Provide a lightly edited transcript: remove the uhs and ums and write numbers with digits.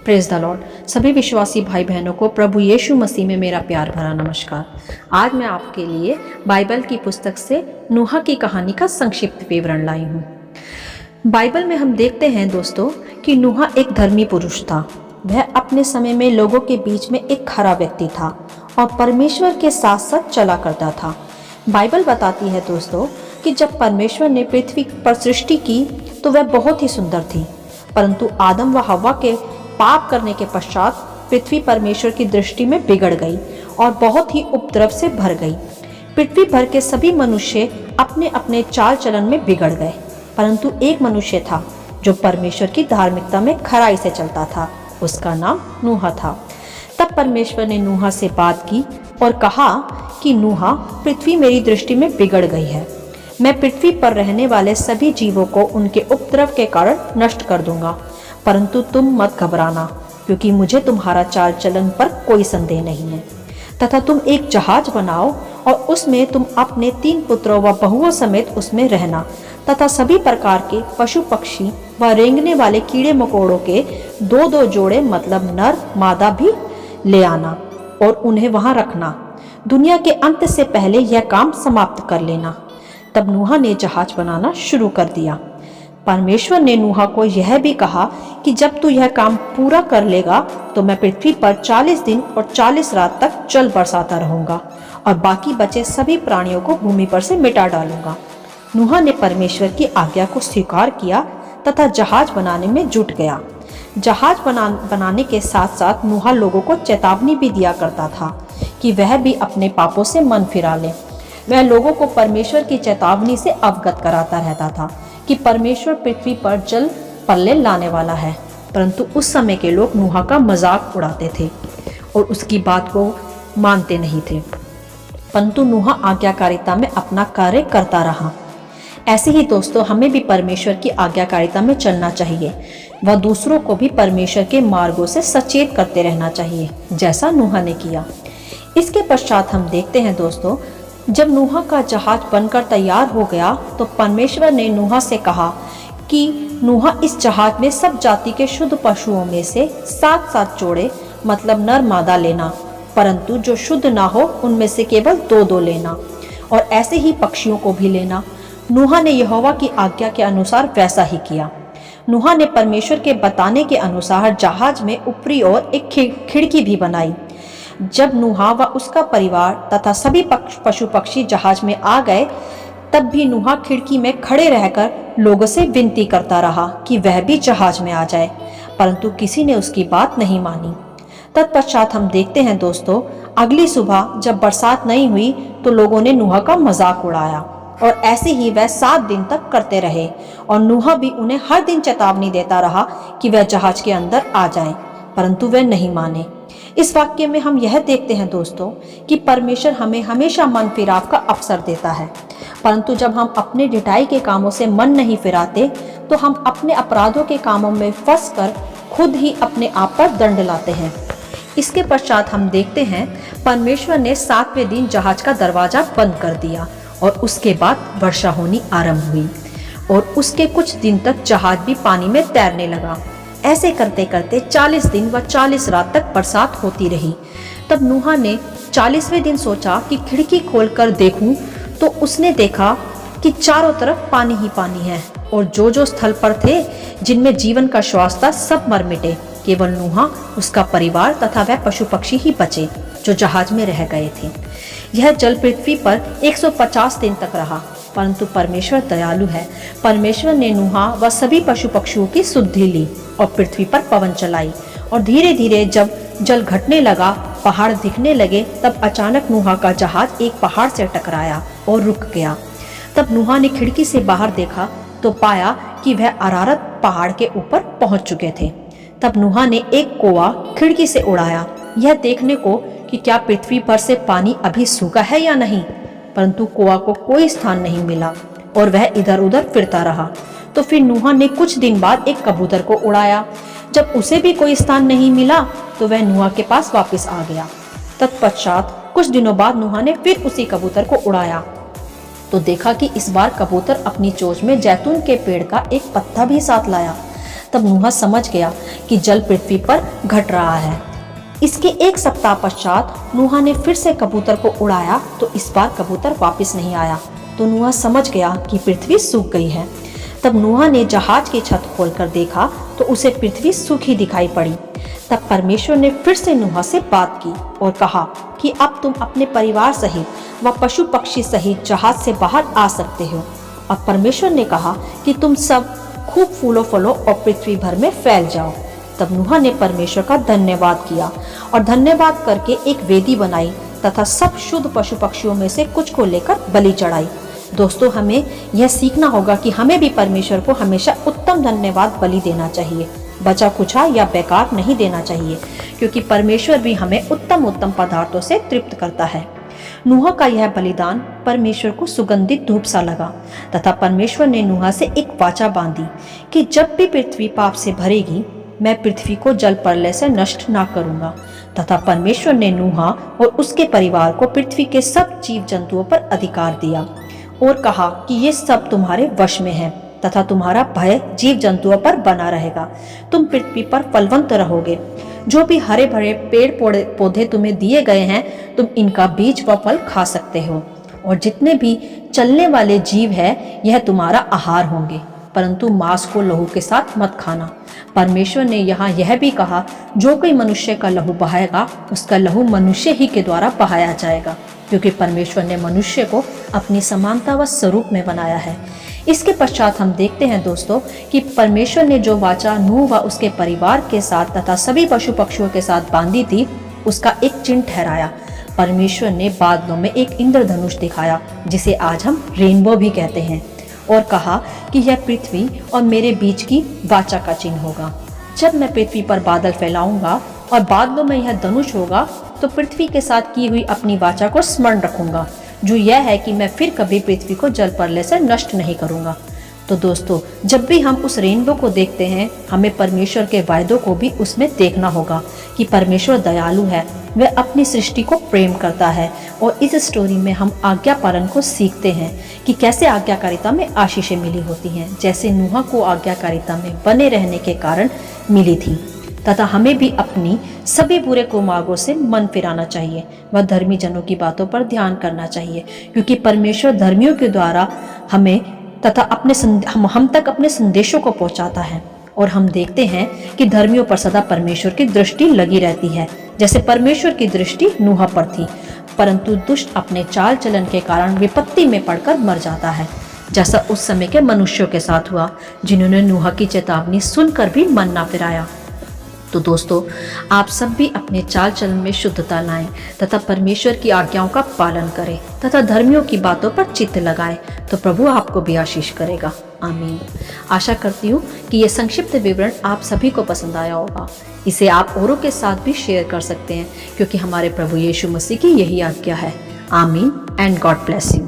Praise the Lord. सभी विश्वासी भाई बहनों को प्रभु यीशु मसीह में मेरा प्यार भरा नमस्कार। आज मैं आपके लिए बाइबल की पुस्तक से नूहा की कहानी का संक्षिप्त विवरण लाई हूँ। बाइबल में हम देखते हैं दोस्तों कि नूहा एक धर्मी पुरुष था। वह अपने समय में लोगों के बीच में एक खरा व्यक्ति था और परमेश्वर के साथ साथ चला करता था। बाइबल बताती है दोस्तों कि जब परमेश्वर ने पृथ्वी पर सृष्टि की तो वह बहुत ही सुंदर थी, परंतु आदम व हव्वा के पाप करने के पश्चात पृथ्वी परमेश्वर की दृष्टि में बिगड़ गई और बहुत ही उपद्रव से भर गई। पृथ्वी भर के सभी मनुष्य अपने अपने चाल चलन में बिगड़ गए, परंतु एक मनुष्य था जो परमेश्वर की धार्मिकता में खराई से चलता था। उसका नाम नूहा था। तब परमेश्वर ने नूहा से बात की और कहा कि नूहा, पृथ्वी मेरी दृष्टि में बिगड़ गई है। मैं पृथ्वी पर रहने वाले सभी जीवों को उनके उपद्रव के कारण नष्ट कर दूंगा, परंतु तुम मत घबराना, क्योंकि मुझे तुम्हारा चाल चलन पर कोई संदेह नहीं है। तथा तुम एक जहाज बनाओ और उसमें तुम अपने 3 पुत्रों व बहुओं समेत उसमें रहना, तथा सभी प्रकार के पशु पक्षी व रेंगने वाले कीड़े मकोड़ों के 2-2 जोड़े मतलब नर मादा भी ले आना और उन्हें वहां रखना। दुनिया के अंत से पहले यह काम समाप्त कर लेना। तब नूहा ने जहाज बनाना शुरू कर दिया। परमेश्वर ने नूहा को यह भी कहा कि जब तू यह काम पूरा कर लेगा तो मैं पृथ्वी पर 40 दिन और 40 रात तक जल बरसाता रहूंगा और बाकी बचे सभी प्राणियों को भूमि पर से मिटा डालूंगा। नूहा ने परमेश्वर की आज्ञा को स्वीकार किया तथा जहाज बनाने में जुट गया। जहाज बनाने के साथ साथ नूहा लोगों को चेतावनी भी दिया करता था कि वह भी अपने पापों से मन फिरा ले। वह लोगों को परमेश्वर की चेतावनी से अवगत कराता रहता था कि परमेश्वर पृथ्वी पर जल प्रलय लाने वाला है, परंतु उस समय के लोग नूहा का मजाक उड़ाते थे और उसकी बात को मानते नहीं थे। परंतु नूहा आज्ञाकारिता में अपना कार्य करता रहा। ऐसे ही दोस्तों, हमें भी परमेश्वर की आज्ञाकारिता में चलना चाहिए व दूसरों को भी परमेश्वर के मार्गों से सचेत करते रहना चाहिए, जैसा नूहा ने किया। इसके पश्चात हम देखते हैं दोस्तों, जब नूहा का जहाज बनकर तैयार हो गया तो परमेश्वर ने नूहा से कहा कि नूहा, इस जहाज में सब जाति के शुद्ध पशुओं में से 7-7 जोड़े मतलब नर मादा लेना, परंतु जो शुद्ध ना हो उनमें से केवल 2-2 लेना, और ऐसे ही पक्षियों को भी लेना। नूहा ने यहोवा की आज्ञा के अनुसार वैसा ही किया। नूहा ने परमेश्वर के बताने के अनुसार जहाज में ऊपरी ओर एक खिड़की भी बनाई। जब नूहा व उसका परिवार तथा सभी पशु पक्षी जहाज में आ गए, तब भी नूहा खिड़की में खड़े रहकर लोगों से विनती करता रहा कि वह भी जहाज में आ जाए, परंतु किसी ने उसकी बात नहीं मानी। तत्पश्चात हम देखते हैं दोस्तों, अगली सुबह जब बरसात नहीं हुई तो लोगों ने नूहा का मजाक उड़ाया और ऐसे ही वह 7 दिन तक करते रहे और नूहा भी उन्हें हर दिन चेतावनी देता रहा कि वह जहाज के अंदर आ जाए, परंतु वे नहीं माने। इस वाक्य में हम यह देखते हैं दोस्तों कि परमेश्वर हमें हमेशा मन फिराव का अवसर देता है, परंतु जब हम अपने ढिठाई के कामों से मन नहीं फिराते तो हम अपने अपराधों के कामों में फंसकर खुद ही अपने आप पर दंड लाते हैं। इसके पश्चात हम देखते हैं परमेश्वर ने 7वें दिन जहाज का दरवाजा बंद कर दिया और उसके बाद वर्षा होनी आरंभ हुई और उसके कुछ दिन तक जहाज भी पानी में तैरने लगा। ऐसे करते करते 40 दिन व 40 रात तक बरसात होती रही। तब नूहा ने 40वें दिन सोचा कि खिड़की खोलकर देखूं, तो उसने देखा कि चारों तरफ पानी ही पानी है और जो जो स्थल पर थे जिनमें जीवन का श्वास था सब मर मिटे। केवल नूहा, उसका परिवार तथा वह पशु पक्षी ही बचे जो जहाज में रह गए थे। यह जल पृथ्वी पर 150 दिन तक रहा, परंतु परमेश्वर दयालु है। परमेश्वर ने नूहा व सभी पशु पक्षियों की सुधि ली और पृथ्वी पर पवन चलाई और धीरे धीरे जब जल घटने लगा, पहाड़ दिखने लगे, तब अचानक नूहा का जहाज एक पहाड़ से टकराया और रुक गया। तब नूहा ने खिड़की से बाहर देखा तो पाया कि वह अरारत पहाड़ के ऊपर पहुंच चुके थे। तब नूहा ने एक कौवा खिड़की से उड़ाया, यह देखने को कि क्या पृथ्वी पर से पानी अभी सूखा है या नहीं, परंतु कौवा को कोई स्थान नहीं मिला और वह इधर उधर फिरता रहा। तो फिर नूहा ने कुछ दिन बाद एक कबूतर को उड़ाया। जब उसे भी कोई स्थान नहीं मिला तो वह नूहा के पास वापस आ गया। तत्पश्चात कुछ दिनों बाद नूहा ने फिर उसी कबूतर को उड़ाया तो देखा कि इस बार कबूतर अपनी चोंच में जैतून के पेड़ का एक पत्ता भी साथ लाया। तब तब नूहा समझ गया कि जल पृथ्वी पर घट रहा है। इसके एक सप्ताह पश्चात नूहा ने फिर से कबूतर को उड़ाया तो इस बार कबूतर वापस नहीं आया, तो नूहा समझ गया कि पृथ्वी सूख गई है। तब नूहा ने जहाज की छत खोलकर देखा तो उसे पृथ्वी सूखी दिखाई पड़ी। तब परमेश्वर ने फिर से नूहा से बात की और कहा कि अब तुम अपने परिवार सहित व पशु पक्षी सहित जहाज से बाहर आ सकते हो। और परमेश्वर ने कहा कि तुम सब खूब फूलों फलों और पृथ्वी भर में फैल जाओ। तब नूहा ने परमेश्वर का धन्यवाद किया और धन्यवाद करके एक वेदी बनाई तथा सब शुद्ध पशु पक्षियों में से कुछ को लेकर बलि चढ़ाई। दोस्तों, हमें यह सीखना होगा कि हमें भी परमेश्वर को हमेशा उत्तम धन्यवाद बलि देना चाहिए, बचा कुचा या बेकार नहीं देना चाहिए, क्योंकि परमेश्वर भी हमें उत्तम उत्तम पदार्थों से तृप्त करता है। नूहा का यह बलिदान परमेश्वर को सुगंधित धूप सा लगा तथा परमेश्वर ने नूहा से एक वाचा बांधी कि जब भी पृथ्वी पाप से भरेगी मैं पृथ्वी को जल प्रलय से नष्ट ना करूंगा। तथा परमेश्वर ने नूहा और उसके परिवार को पृथ्वी के सब जीव जंतुओं पर अधिकार दिया और कहा कि ये सब तुम्हारे वश में है तथा तुम्हारा भय जीव जंतुओं पर बना रहेगा। तुम पृथ्वी पर फलवंत रहोगे। जो भी हरे भरे पेड़ पौधे तुम्हें दिए गए हैं तुम इनका बीज व फल खा सकते हो, और जितने भी चलने वाले जीव है यह तुम्हारा आहार होंगे, परंतु मांस को लहू के साथ मत खाना। परमेश्वर ने यहाँ यह भी कहा, जो कोई मनुष्य का लहू बहाएगा उसका लहू मनुष्य ही के द्वारा बहाया जाएगा, क्योंकि परमेश्वर ने मनुष्य को अपनी समानता व स्वरूप में बनाया है। इसके पश्चात हम देखते हैं दोस्तों कि परमेश्वर ने जो वाचा नूह व उसके परिवार के साथ तथा सभी पशु पक्षियों के साथ बांधी थी उसका एक चिन्ह ठहराया। परमेश्वर ने बादलों में एक इंद्रधनुष दिखाया जिसे आज हम रेनबो भी कहते हैं, और कहा कि यह पृथ्वी और मेरे बीच की वाचा का चिन्ह होगा। जब मैं पृथ्वी पर बादल फैलाऊंगा और बादलों में यह धनुष होगा तो पृथ्वी के साथ की हुई अपनी वाचा को स्मरण रखूंगा, जो यह है कि मैं फिर कभी पृथ्वी को जल प्रलय से नष्ट नहीं करूंगा। तो दोस्तों, जब भी हम उस रेनबो को देखते हैं हमें परमेश्वर के वायदों को भी उसमें देखना होगा कि परमेश्वर दयालु है, वह अपनी सृष्टि को प्रेम करता है। और इस स्टोरी में हम आज्ञा पालन को सीखते हैं कि कैसे आज्ञाकारिता में आशीषें मिली होती हैं, जैसे नूहा को आज्ञाकारिता में बने रहने के कारण मिली थी। तथा हमें भी अपनी सभी बुरे कुमार्गों से मन फिराना चाहिए व धर्मी जनों की बातों पर ध्यान करना चाहिए, क्योंकि परमेश्वर धर्मियों के द्वारा हमें तथा हम तक अपने संदेशों को पहुंचाता है। और हम देखते हैं कि धर्मियों पर सदा परमेश्वर की दृष्टि लगी रहती है, जैसे परमेश्वर की दृष्टि नूहा पर थी, परंतु दुष्ट अपने चाल चलन के कारण विपत्ति में पड़कर मर जाता है, जैसा उस समय के मनुष्यों के साथ हुआ जिन्होंने नूहा की चेतावनी सुनकर भी मन ना फिराया। तो दोस्तों, आप सब भी अपने चाल चलन में शुद्धता लाएं तथा परमेश्वर की आज्ञाओं का पालन करें तथा धर्मियों की बातों पर चित्त लगाएं, तो प्रभु आपको भी आशीष करेगा। आमीन। आशा करती हूँ कि ये संक्षिप्त विवरण आप सभी को पसंद आया होगा। इसे आप औरों के साथ भी शेयर कर सकते हैं, क्योंकि हमारे प्रभु यीशु मसीह की यही आज्ञा है। आमीन एंड गॉड ब्लेस यू।